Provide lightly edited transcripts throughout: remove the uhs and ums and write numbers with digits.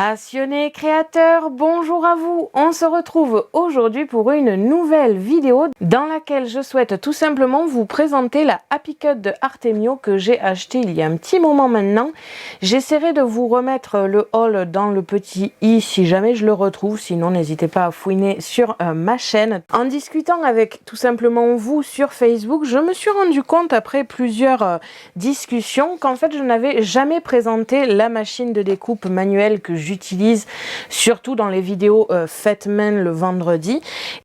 Passionnés créateurs, bonjour à vous. On se retrouve aujourd'hui pour une nouvelle vidéo dans laquelle je souhaite tout simplement vous présenter la Happy Cut de Artemio que j'ai acheté il y a un petit moment maintenant. J'essaierai de vous remettre le haul dans le petit i si jamais je le retrouve, sinon n'hésitez pas à fouiner sur ma chaîne. En discutant avec tout simplement vous sur Facebook, je me suis rendu compte après plusieurs discussions qu'en fait je n'avais jamais présenté la machine de découpe manuelle que j'utilise surtout dans les vidéos faites main le vendredi,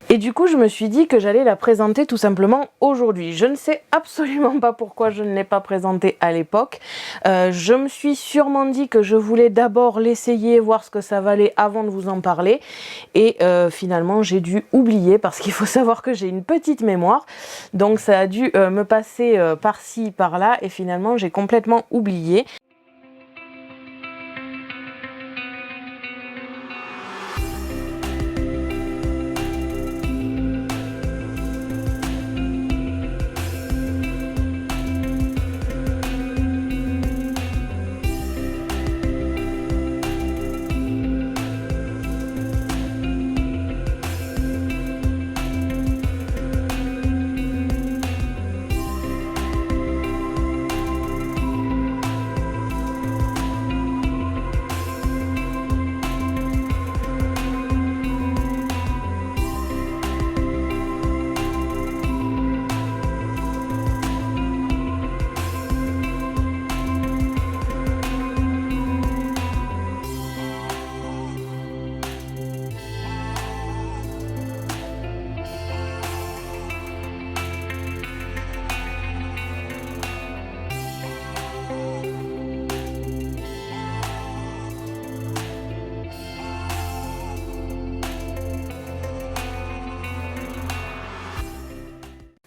et du coup je me suis dit que j'allais la présenter tout simplement aujourd'hui. Je ne sais absolument pas pourquoi je ne l'ai pas présentée à l'époque. Je me suis sûrement dit que je voulais d'abord l'essayer, voir ce que ça valait avant de vous en parler, et finalement j'ai dû oublier parce qu'il faut savoir que j'ai une petite mémoire, donc ça a dû me passer par-ci par-là et finalement j'ai complètement oublié.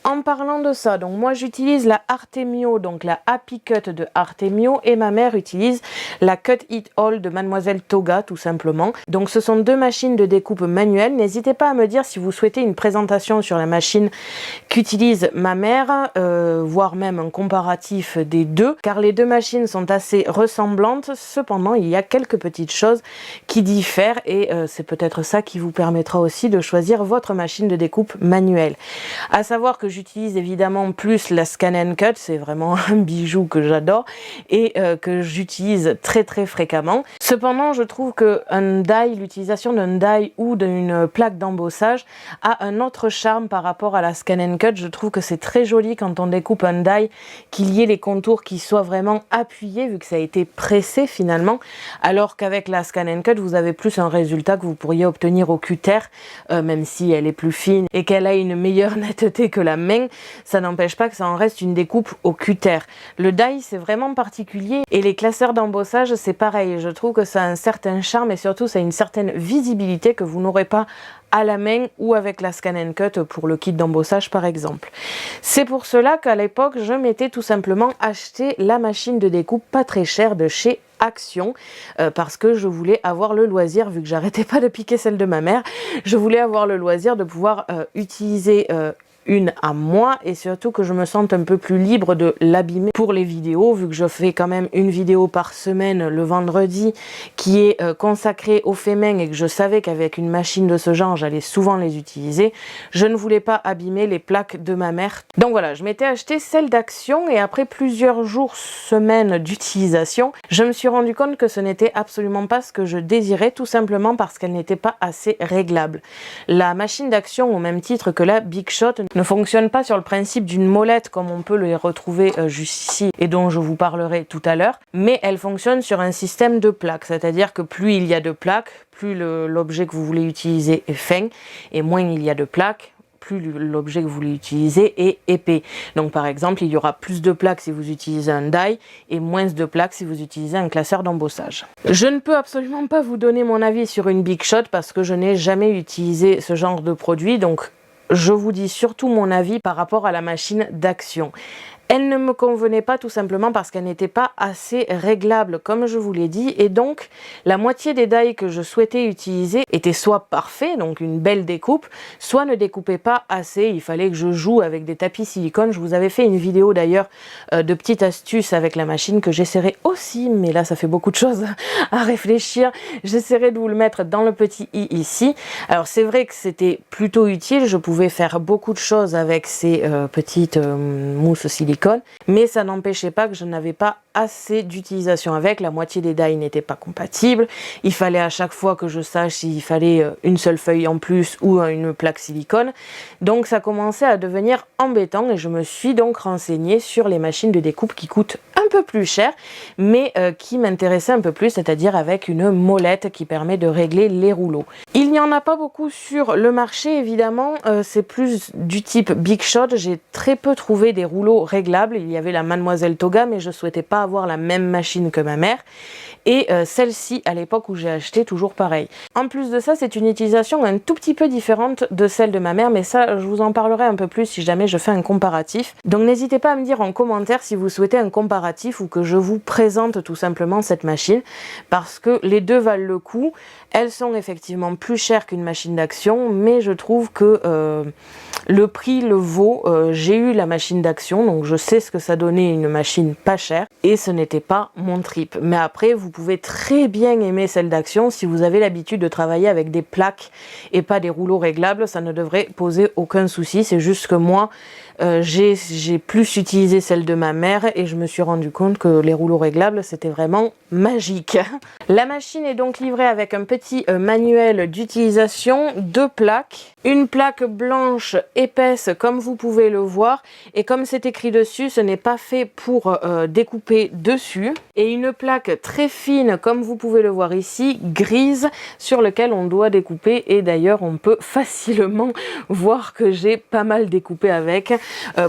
En parlant de ça, donc moi j'utilise la Artemio, donc la Happy Cut de Artemio, et ma mère utilise la Cut It All de Mademoiselle Toga tout simplement. Donc ce sont deux machines de découpe manuelle. N'hésitez pas à me dire si vous souhaitez une présentation sur la machine qu'utilise ma mère, voire même un comparatif des deux, car les deux machines sont assez ressemblantes. Cependant, il y a quelques petites choses qui diffèrent et c'est peut-être ça qui vous permettra aussi de choisir votre machine de découpe manuelle. À savoir que j'utilise évidemment plus la Scan & Cut, c'est vraiment un bijou que j'adore et que j'utilise très fréquemment. Cependant, je trouve que l'utilisation d'un die ou d'une plaque d'embossage a un autre charme par rapport à la Scan & Cut. Je trouve que c'est très joli quand on découpe un die, qu'il y ait les contours qui soient vraiment appuyés vu que ça a été pressé finalement, alors qu'avec la Scan & Cut, vous avez plus un résultat que vous pourriez obtenir au cutter, même si elle est plus fine et qu'elle a une meilleure netteté que la main, ça n'empêche pas que ça en reste une découpe au cutter. Le die c'est vraiment particulier et les classeurs d'embossage c'est pareil. Je trouve que ça a un certain charme et surtout ça a une certaine visibilité que vous n'aurez pas à la main ou avec la Scan & Cut pour le kit d'embossage par exemple. C'est pour cela qu'à l'époque je m'étais tout simplement acheté la machine de découpe pas très chère de chez Action, parce que je voulais avoir le loisir, vu que j'arrêtais pas de piquer celle de ma mère, je voulais avoir le loisir de pouvoir utiliser une à moi et surtout que je me sente un peu plus libre de l'abîmer pour les vidéos, vu que je fais quand même une vidéo par semaine le vendredi qui est consacrée aux faits main et que je savais qu'avec une machine de ce genre j'allais souvent les utiliser. Je ne voulais pas abîmer les plaques de ma mère. Donc voilà, je m'étais acheté celle d'Action et après plusieurs jours, semaines d'utilisation, je me suis rendu compte que ce n'était absolument pas ce que je désirais, tout simplement parce qu'elle n'était pas assez réglable. La machine d'Action, au même titre que la Big Shot, ne fonctionne pas sur le principe d'une molette comme on peut les retrouver juste ici et dont je vous parlerai tout à l'heure, mais elle fonctionne sur un système de plaques, c'est-à-dire que plus il y a de plaques, plus l'objet que vous voulez utiliser est fin, et moins il y a de plaques, plus l'objet que vous voulez utiliser est épais. Donc par exemple, il y aura plus de plaques si vous utilisez un die et moins de plaques si vous utilisez un classeur d'embossage. Je ne peux absolument pas vous donner mon avis sur une Big Shot parce que je n'ai jamais utilisé ce genre de produit, donc je vous dis surtout mon avis par rapport à la machine d'Action. Elle ne me convenait pas tout simplement parce qu'elle n'était pas assez réglable comme je vous l'ai dit, et donc la moitié des die que je souhaitais utiliser était soit parfait, donc une belle découpe, soit ne découpait pas assez. Il fallait que je joue avec des tapis silicone. Je vous avais fait une vidéo d'ailleurs de petites astuces avec la machine que j'essaierai aussi, mais là ça fait beaucoup de choses à réfléchir. J'essaierai de vous le mettre dans le petit i ici. Alors c'est vrai que c'était plutôt utile, je pouvais faire beaucoup de choses avec ces petites mousses silicone, mais ça n'empêchait pas que je n'avais pas assez d'utilisation avec. La moitié des die n'étaient pas compatibles. Il fallait à chaque fois que je sache s'il fallait une seule feuille en plus ou une plaque silicone. Donc ça commençait à devenir embêtant et je me suis donc renseignée sur les machines de découpe qui coûtent un peu plus cher, mais qui m'intéressaient un peu plus, c'est-à-dire avec une molette qui permet de régler les rouleaux. Il n'y en a pas beaucoup sur le marché, évidemment, c'est plus du type Big Shot. J'ai très peu trouvé des rouleaux réglables. Il y avait la Mademoiselle Toga, mais je souhaitais pas avoir la même machine que ma mère. Et celle-ci, à l'époque où j'ai acheté, toujours pareil. En plus de ça, c'est une utilisation un tout petit peu différente de celle de ma mère, mais ça, je vous en parlerai un peu plus si jamais je fais un comparatif. Donc n'hésitez pas à me dire en commentaire si vous souhaitez un comparatif ou que je vous présente tout simplement cette machine, parce que les deux valent le coup. Elles sont effectivement plus chères qu'une machine d'action, mais je trouve que le prix le vaut. J'ai eu la machine d'action, donc je sais ce que ça donnait une machine pas chère, et ce n'était pas mon trip. Mais après, vous pouvez très bien aimer celle d'action si vous avez l'habitude de travailler avec des plaques et pas des rouleaux réglables. Ça ne devrait poser aucun souci. C'est juste que moi, j'ai plus utilisé celle de ma mère et je me suis rendu compte que les rouleaux réglables, c'était vraiment magique. La machine est donc livrée avec un petit manuel d'utilisation, 2 plaques, une plaque blanche épaisse comme vous pouvez le voir, et comme c'est écrit dessus, ce n'est pas fait pour découper dessus, et une plaque très fine comme vous pouvez le voir ici, grise, sur laquelle on doit découper, et d'ailleurs on peut facilement voir que j'ai pas mal découpé avec.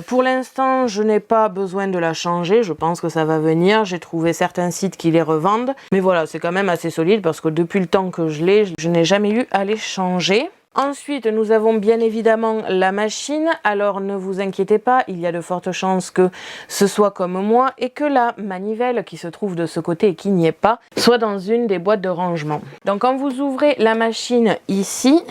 Pour l'instant, je n'ai pas besoin de la changer, je pense que ça va venir. J'ai trouvé certains sites qui les revendent, mais voilà, c'est quand même assez solide parce que depuis le temps que je l'ai, je n'ai jamais eu à les changer. Ensuite, nous avons bien évidemment la machine. Alors ne vous inquiétez pas, il y a de fortes chances que ce soit comme moi et que la manivelle qui se trouve de ce côté et qui n'y est pas soit dans une des boîtes de rangement. Donc quand vous ouvrez la machine ici,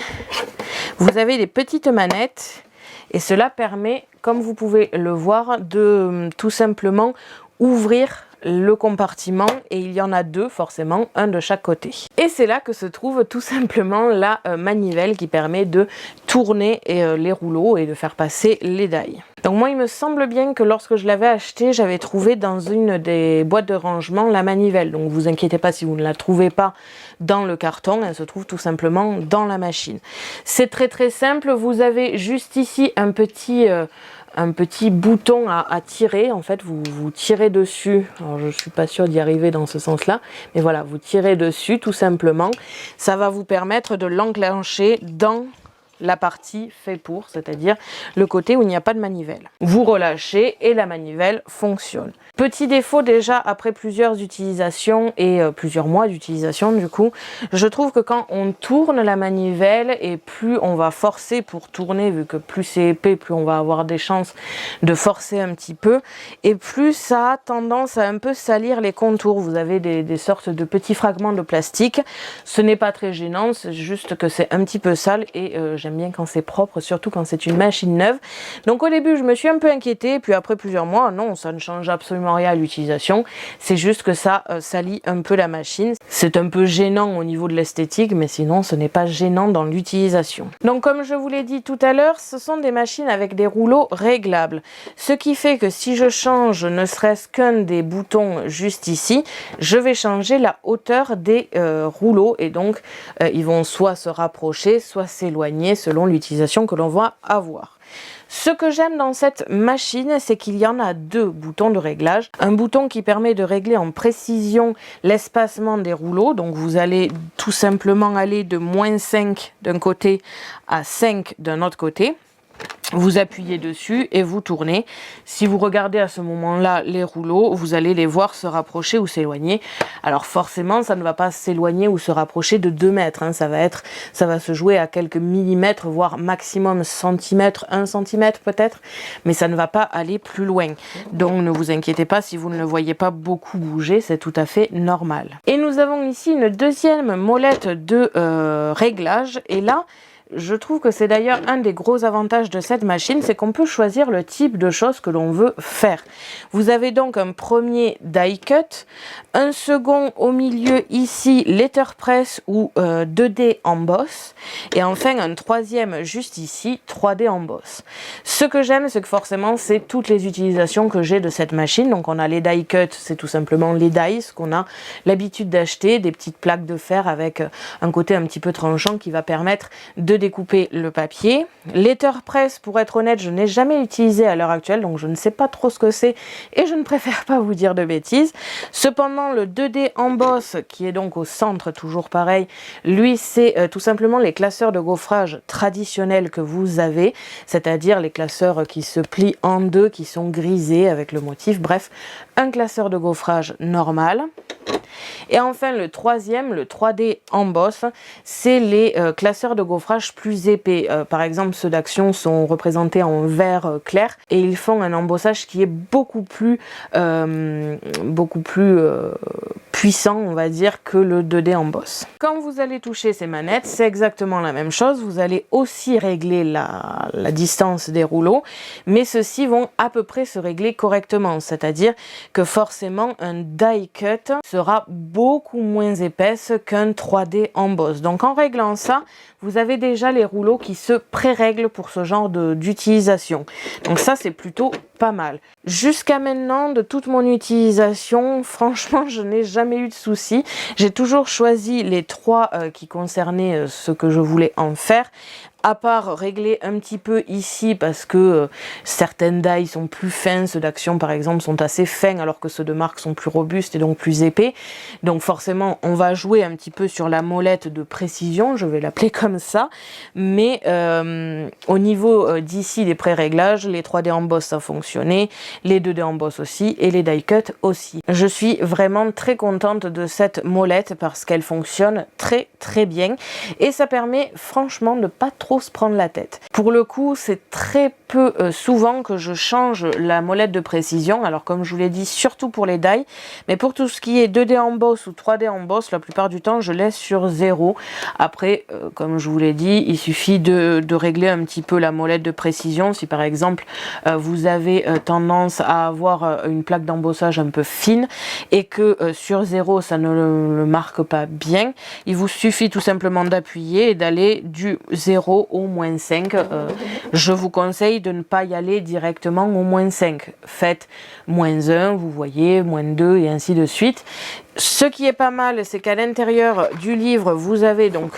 vous avez des petites manettes. Et cela permet, comme vous pouvez le voir, de tout simplement ouvrir le compartiment, et il y en a 2 forcément, un de chaque côté. Et c'est là que se trouve tout simplement la manivelle qui permet de tourner les rouleaux et de faire passer les die. Donc moi il me semble bien que lorsque je l'avais acheté, j'avais trouvé dans une des boîtes de rangement la manivelle. Donc vous inquiétez pas si vous ne la trouvez pas dans le carton, elle se trouve tout simplement dans la machine. C'est très très simple, vous avez juste ici un petit bouton à tirer. En fait vous tirez dessus, alors je suis pas sûre d'y arriver dans ce sens là, mais voilà, vous tirez dessus tout simplement, ça va vous permettre de l'enclencher dans la partie fait pour, c'est-à-dire le côté où il n'y a pas de manivelle. Vous relâchez et la manivelle fonctionne. Petit défaut déjà après plusieurs utilisations et plusieurs mois d'utilisation du coup, je trouve que quand on tourne la manivelle et plus on va forcer pour tourner, vu que plus c'est épais, plus on va avoir des chances de forcer un petit peu, et plus ça a tendance à un peu salir les contours. Vous avez des sortes de petits fragments de plastique. Ce n'est pas très gênant, c'est juste que c'est un petit peu sale et j'aime bien quand c'est propre, surtout quand c'est une machine neuve. Donc au début je me suis un peu inquiétée, puis après plusieurs mois, non, ça ne change absolument rien à l'utilisation, c'est juste que ça salit un peu la machine. C'est un peu gênant au niveau de l'esthétique, mais sinon ce n'est pas gênant dans l'utilisation. Donc comme je vous l'ai dit tout à l'heure, ce sont des machines avec des rouleaux réglables, ce qui fait que si je change ne serait-ce qu'un des boutons juste ici, je vais changer la hauteur des rouleaux, et donc ils vont soit se rapprocher, soit s'éloigner selon l'utilisation que l'on va avoir. Ce que j'aime dans cette machine, c'est qu'il y en a 2 boutons de réglage. Un bouton qui permet de régler en précision l'espacement des rouleaux. Donc vous allez tout simplement aller de -5 d'un côté à 5 d'un autre côté. Vous appuyez dessus et vous tournez. Si vous regardez à ce moment-là les rouleaux, vous allez les voir se rapprocher ou s'éloigner. Alors forcément, ça ne va pas s'éloigner ou se rapprocher de 2 mètres. Hein. Ça va se jouer à quelques millimètres, voire maximum centimètres, 1 centimètre peut-être. Mais ça ne va pas aller plus loin. Donc ne vous inquiétez pas si vous ne le voyez pas beaucoup bouger, c'est tout à fait normal. Et nous avons ici une deuxième molette de réglage. Et là, je trouve que c'est d'ailleurs un des gros avantages de cette machine, c'est qu'on peut choisir le type de choses que l'on veut faire. Vous avez donc un premier die cut, un second au milieu ici letterpress ou 2D emboss, et enfin un troisième juste ici 3D emboss. Ce que j'aime, c'est que forcément c'est toutes les utilisations que j'ai de cette machine. Donc on a les die cut, c'est tout simplement les dies qu'on a l'habitude d'acheter, des petites plaques de fer avec un côté un petit peu tranchant qui va permettre de découper le papier. Letterpress, pour être honnête, je n'ai jamais utilisé à l'heure actuelle, donc je ne sais pas trop ce que c'est et je ne préfère pas vous dire de bêtises. Cependant, le 2D emboss, qui est donc au centre, toujours pareil, lui c'est tout simplement les classeurs de gaufrage traditionnels que vous avez, c'est-à-dire les classeurs qui se plient en deux, qui sont grisés avec le motif, bref, un classeur de gaufrage normal. Et enfin le troisième, le 3D emboss, c'est les classeurs de gaufrage plus épais. Par exemple, ceux d'Action sont représentés en vert clair et ils font un embossage qui est beaucoup plus puissant, on va dire, que le 2D emboss. Quand vous allez toucher ces manettes, c'est exactement la même chose. Vous allez aussi régler la distance des rouleaux, mais ceux-ci vont à peu près se régler correctement, c'est-à-dire que forcément un die cut sera beaucoup moins épaisse qu'un 3D emboss. Donc en réglant ça, vous avez déjà les rouleaux qui se pré-règlent pour ce genre d'utilisation. Donc ça, c'est plutôt pas mal. Jusqu'à maintenant, de toute mon utilisation, franchement, je n'ai jamais eu de soucis. J'ai toujours choisi les 3 qui concernaient ce que je voulais en faire. À part régler un petit peu ici parce que certaines dies sont plus fins, ceux d'Action par exemple sont assez fins alors que ceux de marque sont plus robustes et donc plus épais. Donc forcément on va jouer un petit peu sur la molette de précision, je vais l'appeler comme ça. Mais au niveau d'ici des pré-réglages, les 3D emboss ça fonctionnait, les 2D emboss aussi et les die cut aussi. Je suis vraiment très contente de cette molette parce qu'elle fonctionne très très bien et ça permet franchement de pas trop se prendre la tête. Pour le coup, c'est très peu souvent que je change la molette de précision, alors comme je vous l'ai dit, surtout pour les dies, mais pour tout ce qui est 2D emboss ou 3D emboss, la plupart du temps je laisse sur 0. Après, comme je vous l'ai dit, il suffit de régler un petit peu la molette de précision. Si par exemple vous avez tendance à avoir une plaque d'embossage un peu fine et que sur 0 ça ne le marque pas bien, il vous suffit tout simplement d'appuyer et d'aller du 0 au moins 5. Je vous conseille de ne pas y aller directement au moins 5. Faites moins 1, vous voyez, moins 2 et ainsi de suite. Ce qui est pas mal, c'est qu'à l'intérieur du livre, vous avez donc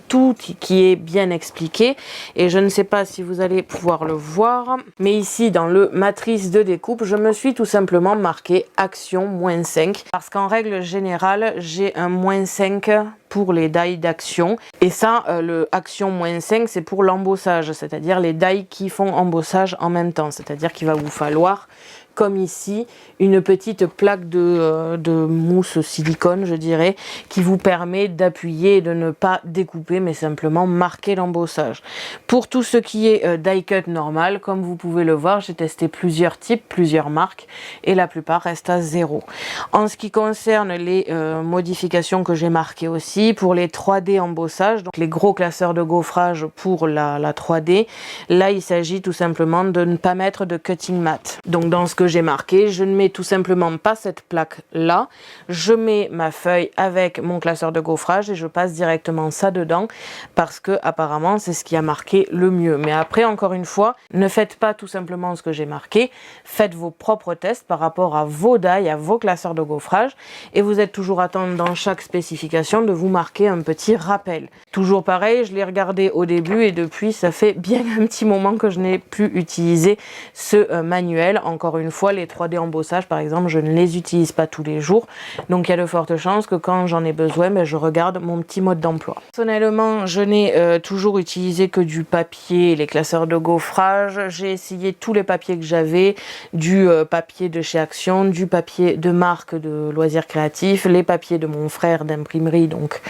tout qui est bien expliqué et je ne sais pas si vous allez pouvoir le voir, mais ici dans le matrice de découpe, je me suis tout simplement marqué Action moins 5 parce qu'en règle générale, j'ai un moins 5 pour les dies d'Action et ça, le Action moins 5, c'est pour l'embossage, c'est-à-dire les dies qui font embossage en même temps, c'est-à-dire qu'il va vous falloir comme ici, une petite plaque de mousse silicone, je dirais, qui vous permet d'appuyer et de ne pas découper, mais simplement marquer l'embossage. Pour tout ce qui est die cut normal, comme vous pouvez le voir, j'ai testé plusieurs types, plusieurs marques, et la plupart restent à 0. En ce qui concerne les modifications que j'ai marquées aussi, pour les 3D embossage, donc les gros classeurs de gaufrage pour la 3D, là il s'agit tout simplement de ne pas mettre de cutting mat. Donc dans ce que j'ai marqué, je ne mets tout simplement pas cette plaque là, je mets ma feuille avec mon classeur de gaufrage et je passe directement ça dedans parce que apparemment c'est ce qui a marqué le mieux. Mais après, encore une fois, ne faites pas tout simplement ce que j'ai marqué, faites vos propres tests par rapport à vos dies, à vos classeurs de gaufrage et vous êtes toujours à attendre dans chaque spécification de vous marquer un petit rappel. Toujours pareil, je l'ai regardé au début et depuis ça fait bien un petit moment que je n'ai plus utilisé ce manuel. Encore une une fois, les 3D embossage par exemple, je ne les utilise pas tous les jours. Donc il y a de fortes chances que quand j'en ai besoin, je regarde mon petit mode d'emploi. Personnellement, je n'ai toujours utilisé que du papier, les classeurs de gaufrage. J'ai essayé tous les papiers que j'avais, du papier de chez Action, du papier de marque de loisirs créatifs, les papiers de mon frère d'imprimerie, donc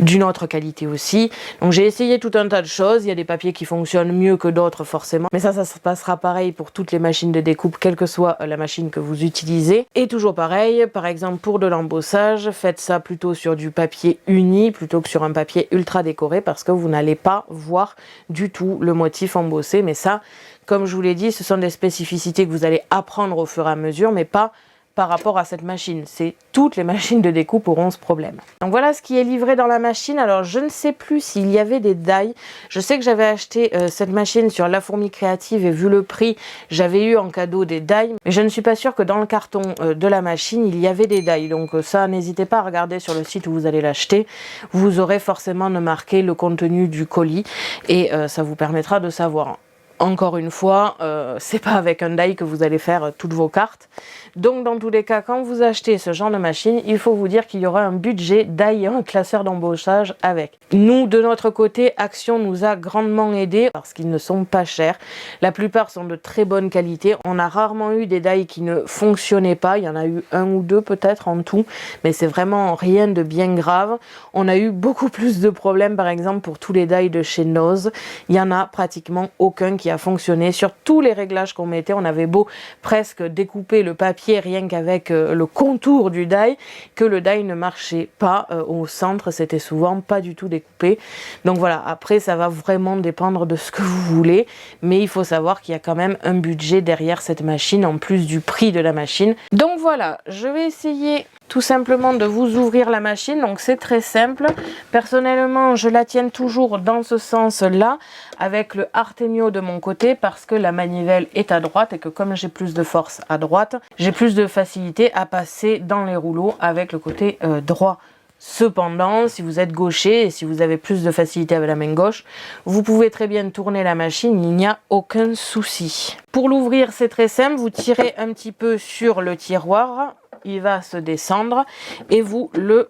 d'une autre qualité aussi. Donc j'ai essayé tout un tas de choses. Il y a des papiers qui fonctionnent mieux que d'autres forcément, mais ça se passera pareil pour toutes les machines de découpe, quelle que soit la machine que vous utilisez. Et toujours pareil, par exemple pour de l'embossage, faites ça plutôt sur du papier uni plutôt que sur un papier ultra décoré, parce que vous n'allez pas voir du tout le motif embossé. Mais ça, comme je vous l'ai dit, ce sont des spécificités que vous allez apprendre au fur et à mesure, mais pas par rapport à cette machine. C'est toutes les machines de découpe auront ce problème. Donc voilà ce qui est livré dans la machine. Alors je ne sais plus s'il y avait des die. Je sais que j'avais acheté cette machine sur La Fourmi Créative et vu le prix, j'avais eu en cadeau des die. Mais je ne suis pas sûre que dans le carton de la machine, il y avait des die. Donc ça, n'hésitez pas à regarder sur le site où vous allez l'acheter. Vous aurez forcément marqué le contenu du colis et ça vous permettra de savoir. Encore une fois, c'est pas avec un die que vous allez faire toutes vos cartes. Donc dans tous les cas, quand vous achetez ce genre de machine, il faut vous dire qu'il y aura un budget die et un classeur d'embossage avec. Nous, de notre côté, Action nous a grandement aidés parce qu'ils ne sont pas chers. La plupart sont de très bonne qualité. On a rarement eu des die qui ne fonctionnaient pas. Il y en a eu un ou deux peut-être en tout, mais c'est vraiment rien de bien grave. On a eu beaucoup plus de problèmes, par exemple, pour tous les die de chez Noz. Il y en a pratiquement aucun qui a fonctionné. Sur tous les réglages qu'on mettait, on avait beau presque découper le papier rien qu'avec le contour du die, que le die ne marchait pas au centre, c'était souvent pas du tout découpé. Donc voilà, après ça va vraiment dépendre de ce que vous voulez, mais il faut savoir qu'il y a quand même un budget derrière cette machine en plus du prix de la machine. Donc voilà, je vais essayer tout simplement de vous ouvrir la machine. Donc c'est très simple. Personnellement, je la tiens toujours dans ce sens-là, avec le Artemio de mon côté, parce que la manivelle est à droite et que comme j'ai plus de force à droite, j'ai plus de facilité à passer dans les rouleaux avec le côté droit. Cependant, si vous êtes gaucher et si vous avez plus de facilité avec la main gauche, vous pouvez très bien tourner la machine, il n'y a aucun souci. Pour l'ouvrir, c'est très simple, vous tirez un petit peu sur le tiroir, il va se descendre et vous le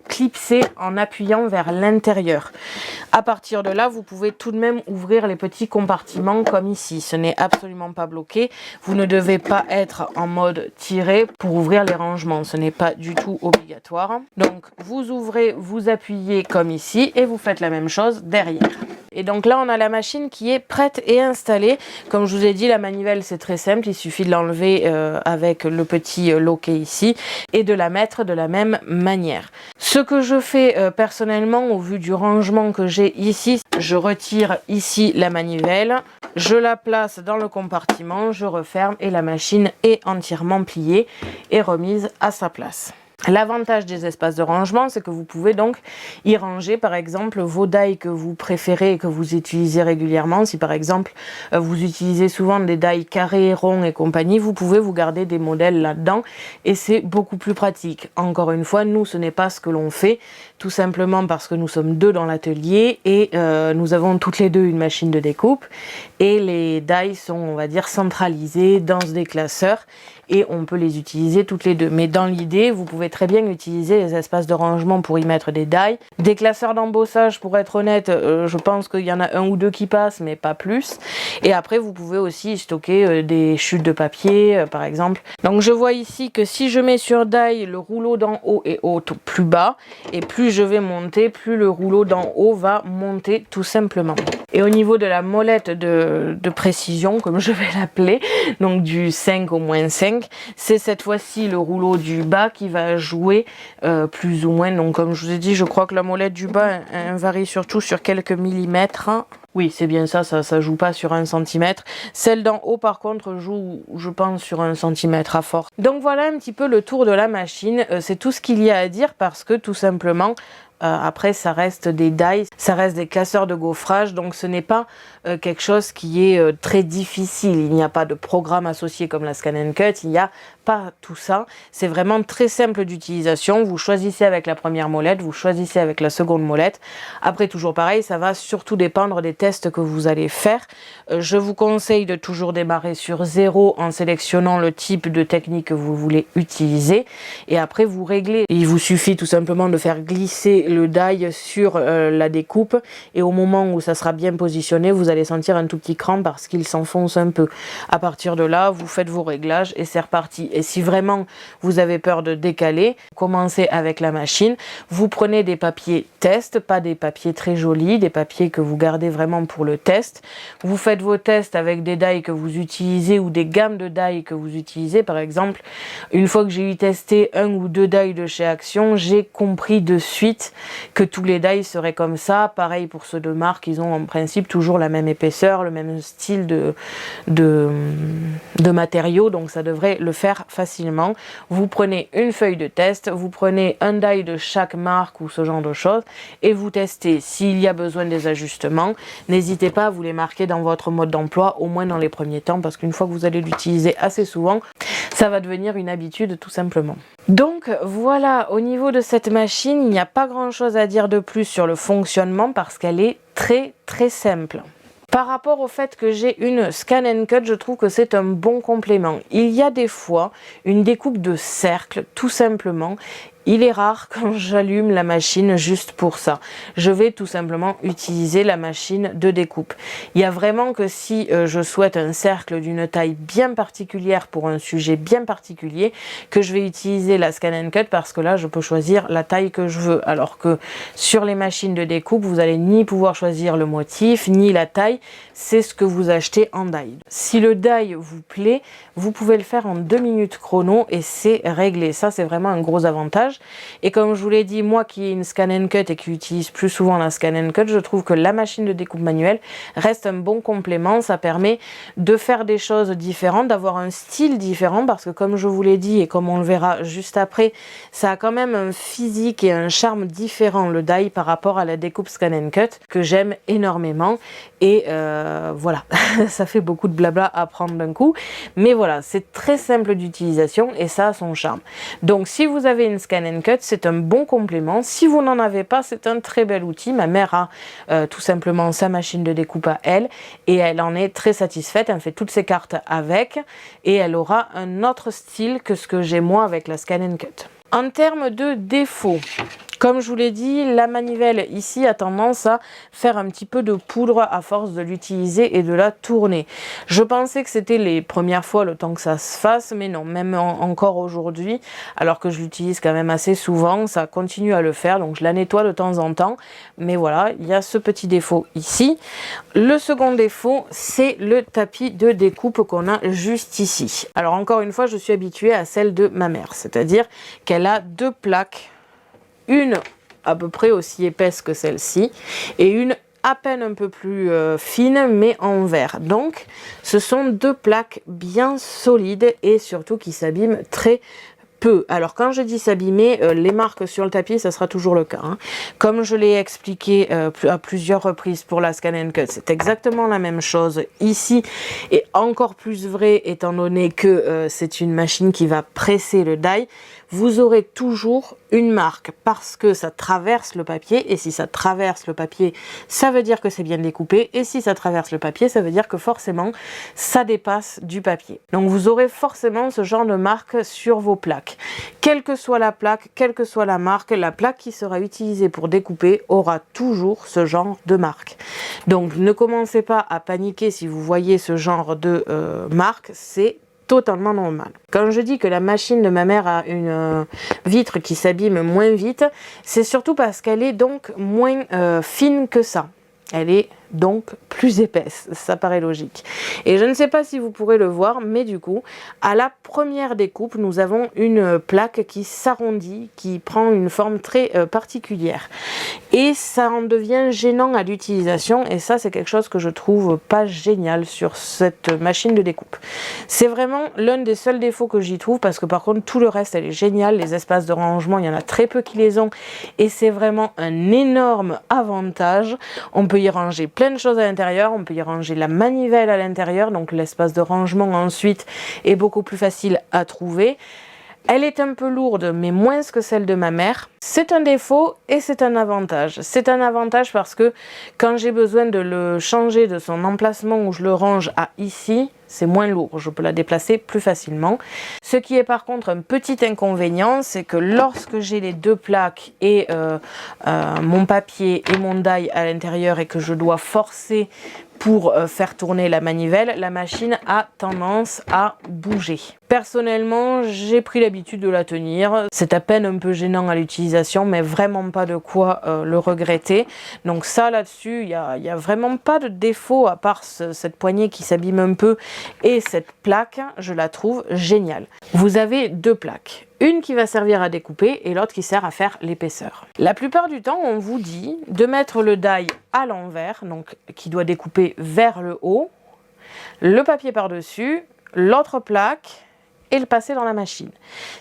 clipsez en appuyant vers l'intérieur. À partir de là, vous pouvez tout de même ouvrir les petits compartiments comme ici. Ce n'est absolument pas bloqué. Vous ne devez pas être en mode tiré pour ouvrir les rangements. Ce n'est pas du tout obligatoire. Donc, vous ouvrez, vous appuyez comme ici et vous faites la même chose derrière. Et donc là, on a la machine qui est prête et installée. Comme je vous ai dit, la manivelle, c'est très simple. Il suffit de l'enlever avec le petit loquet ici et de la mettre de la même manière. Ce que je fais personnellement, au vu du rangement que j'ai ici, je retire ici la manivelle, je la place dans le compartiment, je referme et la machine est entièrement pliée et remise à sa place. L'avantage des espaces de rangement, c'est que vous pouvez donc y ranger par exemple vos die que vous préférez et que vous utilisez régulièrement. Si par exemple vous utilisez souvent des die carrés, ronds et compagnie, vous pouvez vous garder des modèles là-dedans et c'est beaucoup plus pratique. Encore une fois, nous ce n'est pas ce que l'on fait, tout simplement parce que nous sommes deux dans l'atelier et nous avons toutes les deux une machine de découpe et les die sont, on va dire, centralisés dans des classeurs et on peut les utiliser toutes les deux. Mais dans l'idée, vous pouvez très bien utiliser les espaces de rangement pour y mettre des die. Des classeurs d'embossage, pour être honnête, je pense qu'il y en a un ou deux qui passent, mais pas plus. Et après, vous pouvez aussi stocker des chutes de papier, par exemple. Donc je vois ici que si je mets sur die, le rouleau d'en haut est plus bas. Et plus je vais monter, plus le rouleau d'en haut va monter tout simplement. Et au niveau de la molette de précision, comme je vais l'appeler, donc du 5 au moins 5, c'est cette fois-ci le rouleau du bas qui va jouer plus ou moins. Donc comme je vous ai dit, je crois que la molette du bas varie surtout sur quelques millimètres. Oui, c'est bien ça, ça joue pas sur 1 cm. Celle d'en haut, par contre, joue, je pense, sur 1 cm à force. Donc voilà un petit peu le tour de la machine. C'est tout ce qu'il y a à dire parce que, tout simplement, après ça reste des die, ça reste des casseurs de gaufrage, donc ce n'est pas quelque chose qui est très difficile. Il n'y a pas de programme associé comme la Scan & Cut, il n'y a pas tout ça. C'est vraiment très simple d'utilisation. Vous choisissez avec la première molette, vous choisissez avec la seconde molette. Après, toujours pareil, ça va surtout dépendre des tests que vous allez faire. Je vous conseille de toujours démarrer sur 0 en sélectionnant le type de technique que vous voulez utiliser. Et après, vous réglez. Il vous suffit tout simplement de faire glisser le die sur la découpe. Et au moment où ça sera bien positionné, vous allez sentir un tout petit cran parce qu'il s'enfonce un peu. À partir de là, vous faites vos réglages et c'est reparti. Et si vraiment vous avez peur de décaler, commencez avec la machine. Vous prenez des papiers test, pas des papiers très jolis, des papiers que vous gardez vraiment pour le test. Vous faites vos tests avec des die que vous utilisez ou des gammes de die que vous utilisez. Par exemple, une fois que j'ai eu testé 1 ou 2 die de chez Action, j'ai compris de suite que tous les die seraient comme ça. Pareil pour ceux de marque, ils ont en principe toujours la même épaisseur, le même style de matériaux, donc ça devrait le faire facilement. Vous prenez une feuille de test, vous prenez un die de chaque marque ou ce genre de choses et vous testez. S'il y a besoin des ajustements, n'hésitez pas à vous les marquer dans votre mode d'emploi, au moins dans les premiers temps, parce qu'une fois que vous allez l'utiliser assez souvent, ça va devenir une habitude tout simplement. Donc voilà, au niveau de cette machine, il n'y a pas grand chose à dire de plus sur le fonctionnement parce qu'elle est très simple. Par rapport au fait que j'ai une Scan & Cut, je trouve que c'est un bon complément. Il y a des fois une découpe de cercle, tout simplement. Il est rare quand j'allume la machine juste pour ça. Je vais tout simplement utiliser la machine de découpe. Il y a vraiment que si je souhaite un cercle d'une taille bien particulière pour un sujet bien particulier, que je vais utiliser la Scan & Cut parce que là, je peux choisir la taille que je veux. Alors que sur les machines de découpe, vous allez ni pouvoir choisir le motif, ni la taille. C'est ce que vous achetez en die. Si le die vous plaît, vous pouvez le faire en 2 minutes chrono et c'est réglé. Ça, c'est vraiment un gros avantage. Et comme je vous l'ai dit, moi qui ai une Scan & Cut et qui utilise plus souvent la Scan & Cut, je trouve que la machine de découpe manuelle reste un bon complément. Ça permet de faire des choses différentes, d'avoir un style différent parce que comme je vous l'ai dit et comme on le verra juste après, ça a quand même un physique et un charme différent le die par rapport à la découpe Scan & Cut que j'aime énormément. Et voilà, ça fait beaucoup de blabla à prendre d'un coup. Mais voilà, c'est très simple d'utilisation et ça a son charme. Donc si vous avez une Scan & Cut, c'est un bon complément. Si vous n'en avez pas, c'est un très bel outil. Ma mère a tout simplement sa machine de découpe à elle et elle en est très satisfaite. Elle fait toutes ses cartes avec et elle aura un autre style que ce que j'ai moi avec la Scan & Cut. En termes de défauts, comme je vous l'ai dit, la manivelle ici a tendance à faire un petit peu de poudre à force de l'utiliser et de la tourner. Je pensais que c'était les premières fois le temps que ça se fasse, mais non, même encore aujourd'hui, alors que je l'utilise quand même assez souvent, ça continue à le faire, donc je la nettoie de temps en temps. Mais voilà, il y a ce petit défaut ici. Le second défaut, c'est le tapis de découpe qu'on a juste ici. Alors encore une fois, je suis habituée à celle de ma mère, c'est-à-dire qu'elle a 2 plaques. Une à peu près aussi épaisse que celle-ci et une à peine un peu plus fine mais en verre. Donc ce sont 2 plaques bien solides et surtout qui s'abîment très peu. Alors quand je dis s'abîmer, les marques sur le tapis, ça sera toujours le cas. Hein. Comme je l'ai expliqué à plusieurs reprises pour la Scan & Cut, c'est exactement la même chose ici et encore plus vrai étant donné que c'est une machine qui va presser le die. Vous aurez toujours une marque parce que ça traverse le papier et si ça traverse le papier, ça veut dire que c'est bien découpé et si ça traverse le papier, ça veut dire que forcément ça dépasse du papier. Donc vous aurez forcément ce genre de marque sur vos plaques. Quelle que soit la plaque, quelle que soit la plaque qui sera utilisée pour découper aura toujours ce genre de marque. Donc ne commencez pas à paniquer si vous voyez ce genre de marque, c'est totalement normal. Quand je dis que la machine de ma mère a une vitre qui s'abîme moins vite, c'est surtout parce qu'elle est donc moins fine que ça. Elle est donc plus épaisse, ça paraît logique. Et je ne sais pas si vous pourrez le voir, mais du coup, à la première découpe, nous avons une plaque qui s'arrondit, qui prend une forme très particulière. Et ça en devient gênant à l'utilisation, et ça c'est quelque chose que je trouve pas génial sur cette machine de découpe. C'est vraiment l'un des seuls défauts que j'y trouve, parce que par contre tout le reste elle est géniale, les espaces de rangement, il y en a très peu qui les ont, et c'est vraiment un énorme avantage. On peut y ranger plein de choses à l'intérieur, on peut y ranger la manivelle à l'intérieur, donc l'espace de rangement ensuite est beaucoup plus facile à trouver. Elle est un peu lourde, mais moins que celle de ma mère. C'est un défaut et c'est un avantage. C'est un avantage parce que quand j'ai besoin de le changer de son emplacement où je le range à ici, c'est moins lourd, je peux la déplacer plus facilement. Ce qui est par contre un petit inconvénient, c'est que lorsque j'ai les deux plaques et mon papier et mon die à l'intérieur et que je dois forcer pour faire tourner la manivelle, la machine a tendance à bouger. Personnellement, j'ai pris l'habitude de la tenir. C'est à peine un peu gênant à l'utilisation, mais vraiment pas de quoi le regretter. Donc ça, là-dessus, il y a vraiment pas de défaut, à part cette poignée qui s'abîme un peu. Et cette plaque, je la trouve géniale. Vous avez deux plaques. Une qui va servir à découper et l'autre qui sert à faire l'épaisseur. La plupart du temps, on vous dit de mettre le die à l'envers, donc qui doit découper vers le haut, le papier par-dessus, l'autre plaque et le passer dans la machine.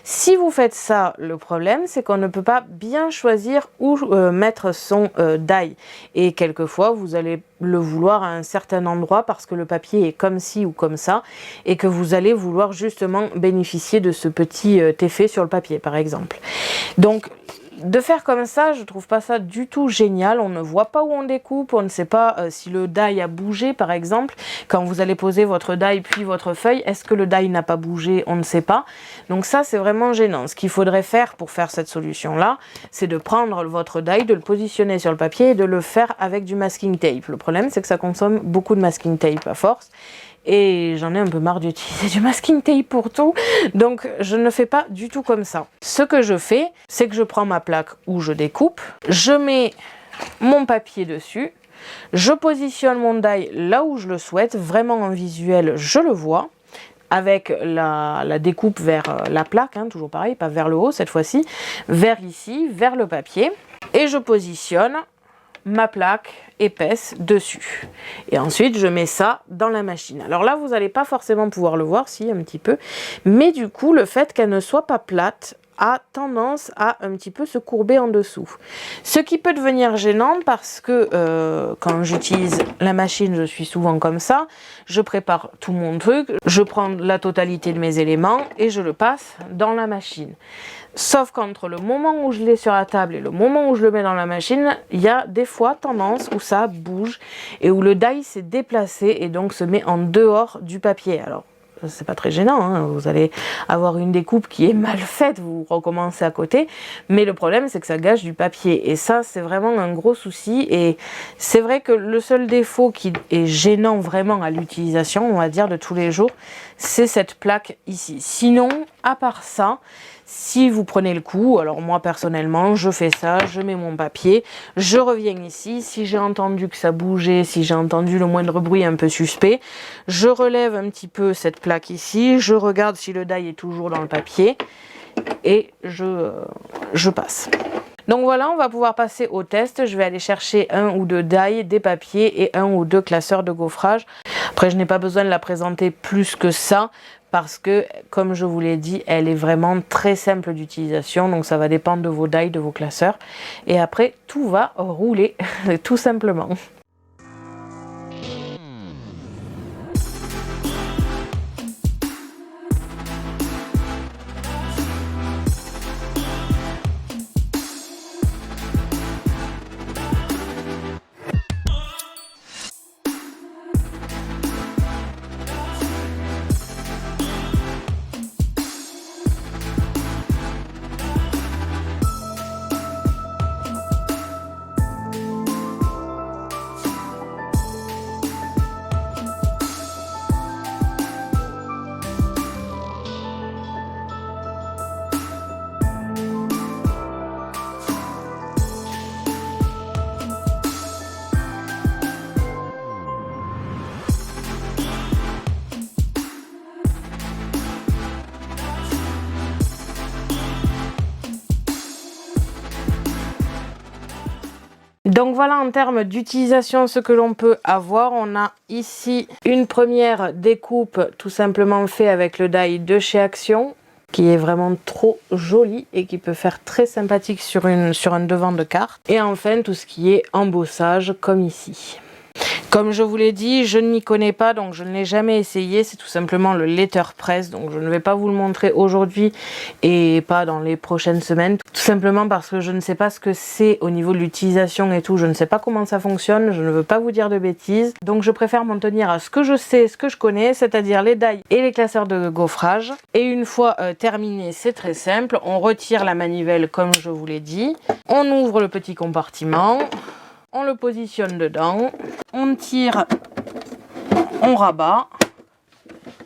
Si vous faites ça, le problème c'est qu'on ne peut pas bien choisir où mettre son die, et quelquefois vous allez le vouloir à un certain endroit parce que le papier est comme ci ou comme ça, et que vous allez vouloir justement bénéficier de ce petit effet sur le papier par exemple. Donc de faire comme ça, je trouve pas ça du tout génial. On ne voit pas où on découpe, on ne sait pas si le die a bougé par exemple. Quand vous allez poser votre die puis votre feuille, est-ce que le die n'a pas bougé? On ne sait pas. Donc ça c'est vraiment gênant. Ce qu'il faudrait faire pour faire cette solution là, c'est de prendre votre die, de le positionner sur le papier et de le faire avec du masking tape. Le problème c'est que ça consomme beaucoup de masking tape à force. Et j'en ai un peu marre d'utiliser du masking tape pour tout, donc je ne fais pas du tout comme ça. Ce que je fais, c'est que je prends ma plaque où je découpe, je mets mon papier dessus, je positionne mon die là où je le souhaite, vraiment en visuel, je le vois, avec la découpe vers la plaque, hein, toujours pareil, pas vers le haut cette fois-ci, vers ici, vers le papier, et je positionne ma plaque épaisse dessus. Et ensuite, je mets ça dans la machine. Alors là, vous n'allez pas forcément pouvoir le voir, si, un petit peu. Mais du coup, le fait qu'elle ne soit pas plate a tendance à un petit peu se courber en dessous. Ce qui peut devenir gênant parce que quand j'utilise la machine, je suis souvent comme ça. Je prépare tout mon truc, je prends la totalité de mes éléments et je le passe dans la machine. Sauf qu'entre le moment où je l'ai sur la table et le moment où je le mets dans la machine, il y a des fois tendance où ça bouge et où le die s'est déplacé et donc se met en dehors du papier. Alors, c'est pas très gênant, hein. Vous allez avoir une découpe qui est mal faite, vous recommencez à côté, mais le problème c'est que ça gâche du papier et ça c'est vraiment un gros souci. Et c'est vrai que le seul défaut qui est gênant vraiment à l'utilisation, on va dire de tous les jours, c'est cette plaque ici. Sinon, à part ça, si vous prenez le coup, alors moi personnellement je fais ça, je mets mon papier, je reviens ici, si j'ai entendu que ça bougeait, si j'ai entendu le moindre bruit un peu suspect, je relève un petit peu cette plaque ici, je regarde si le die est toujours dans le papier et je passe. Donc voilà, on va pouvoir passer au test. Je vais aller chercher un ou deux die, des papiers et un ou deux classeurs de gaufrage. Après, je n'ai pas besoin de la présenter plus que ça parce que, comme je vous l'ai dit, elle est vraiment très simple d'utilisation. Donc ça va dépendre de vos die, de vos classeurs. Et après, tout va rouler, tout simplement. Donc voilà en termes d'utilisation ce que l'on peut avoir. On a ici une première découpe tout simplement fait avec le die de chez Action, qui est vraiment trop joli et qui peut faire très sympathique sur un devant de carte. Et enfin tout ce qui est embossage comme ici. Comme je vous l'ai dit, je ne m'y connais pas, donc je ne l'ai jamais essayé. C'est tout simplement le letterpress, donc je ne vais pas vous le montrer aujourd'hui et pas dans les prochaines semaines. Tout simplement parce que je ne sais pas ce que c'est au niveau de l'utilisation et tout. Je ne sais pas comment ça fonctionne, je ne veux pas vous dire de bêtises. Donc je préfère m'en tenir à ce que je sais, ce que je connais, c'est-à-dire les die et les classeurs de gaufrage. Et une fois terminé, c'est très simple. On retire la manivelle comme je vous l'ai dit. On ouvre le petit compartiment. On le positionne dedans, on tire, on rabat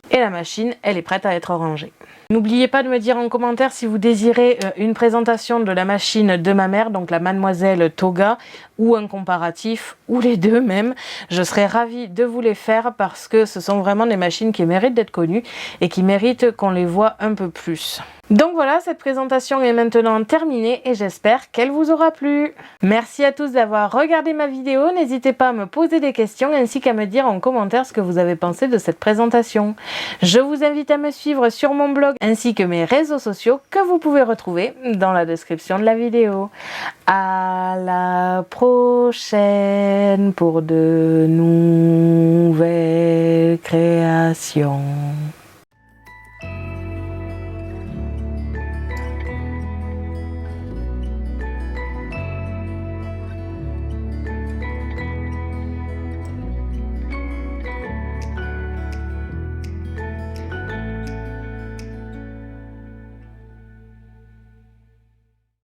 et la machine, elle est prête à être rangée. N'oubliez pas de me dire en commentaire si vous désirez une présentation de la machine de ma mère, donc la Mademoiselle Toga, ou un comparatif, ou les deux même. Je serais ravie de vous les faire parce que ce sont vraiment des machines qui méritent d'être connues et qui méritent qu'on les voit un peu plus. Donc voilà, cette présentation est maintenant terminée et j'espère qu'elle vous aura plu. Merci à tous d'avoir regardé ma vidéo. N'hésitez pas à me poser des questions ainsi qu'à me dire en commentaire ce que vous avez pensé de cette présentation. Je vous invite à me suivre sur mon blog ainsi que mes réseaux sociaux que vous pouvez retrouver dans la description de la vidéo. À la prochaine pour de nouvelles créations.